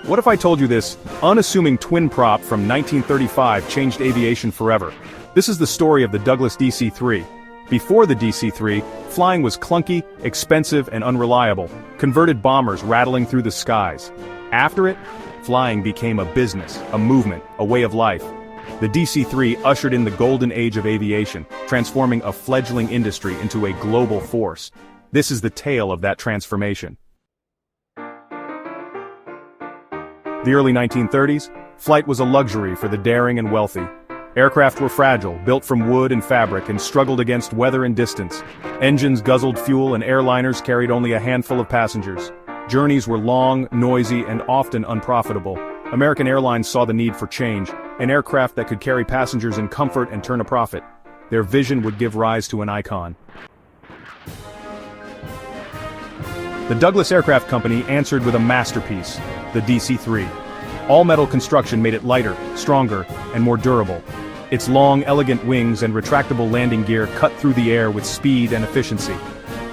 What if I told you this unassuming twin prop from 1935 changed aviation forever? This is the story of the Douglas DC-3. Before the DC-3, flying was clunky, expensive, and unreliable, converted bombers rattling through the skies. After it, flying became a business, a movement, a way of life. The DC-3 ushered in the golden age of aviation, transforming a fledgling industry into a global force. This is the tale of that transformation. The early 1930s, flight was a luxury for the daring and wealthy. Aircraft were fragile, built from wood and fabric, and struggled against weather and distance. Engines guzzled fuel and airliners carried only a handful of passengers. Journeys were long, noisy, and often unprofitable. American Airlines saw the need for change, an aircraft that could carry passengers in comfort and turn a profit. Their vision would give rise to an icon. The Douglas Aircraft Company answered with a masterpiece, the DC-3. All-metal construction made it lighter, stronger, and more durable. Its long, elegant wings and retractable landing gear cut through the air with speed and efficiency.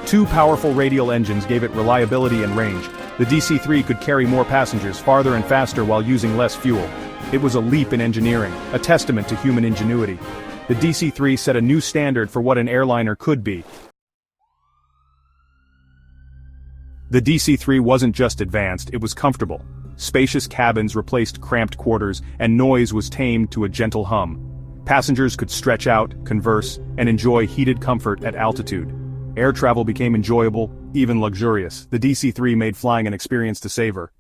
Two powerful radial engines gave it reliability and range. The DC-3 could carry more passengers farther and faster while using less fuel. It was a leap in engineering, a testament to human ingenuity. The DC-3 set a new standard for what an airliner could be. The DC-3 wasn't just advanced, it was comfortable. Spacious cabins replaced cramped quarters, and noise was tamed to a gentle hum. Passengers could stretch out, converse, and enjoy heated comfort at altitude. Air travel became enjoyable, even luxurious. The DC-3 made flying an experience to savor.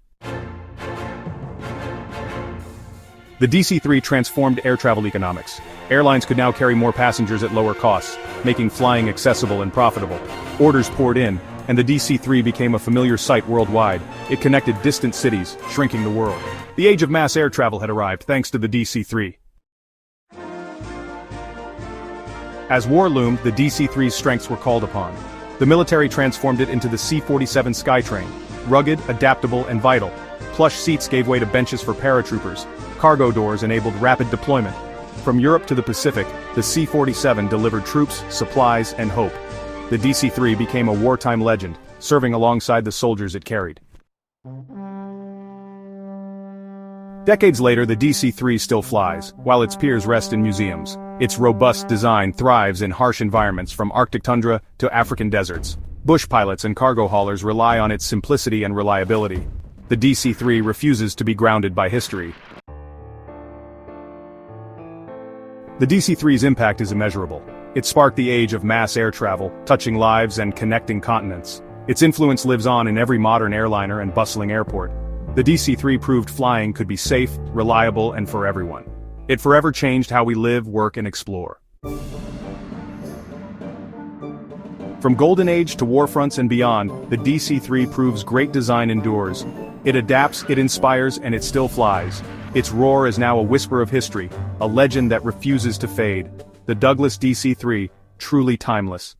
The DC-3 transformed air travel economics. Airlines could now carry more passengers at lower costs, making flying accessible and profitable. Orders poured in, and the DC-3 became a familiar sight worldwide. It connected distant cities, shrinking the world. The age of mass air travel had arrived thanks to the DC-3. As war loomed, the DC-3's strengths were called upon. The military transformed it into the C-47 Skytrain, rugged, adaptable, and vital. Plush seats gave way to benches for paratroopers. Cargo doors enabled rapid deployment. From Europe to the Pacific, the C-47 delivered troops, supplies, and hope. The DC-3 became a wartime legend, serving alongside the soldiers it carried. Decades later, the DC-3 still flies, while its peers rest in museums. Its robust design thrives in harsh environments from Arctic tundra to African deserts. Bush pilots and cargo haulers rely on its simplicity and reliability. The DC-3 refuses to be grounded by history. The DC-3's impact is immeasurable. It sparked the age of mass air travel, touching lives and connecting continents. Its influence lives on in every modern airliner and bustling airport. The DC-3 proved flying could be safe, reliable, and for everyone. It forever changed how we live, work, and explore. From Golden Age to warfronts and beyond, the DC-3 proves great design endures. It adapts, it inspires, and it still flies. Its roar is now a whisper of history, a legend that refuses to fade. The Douglas DC-3, truly timeless.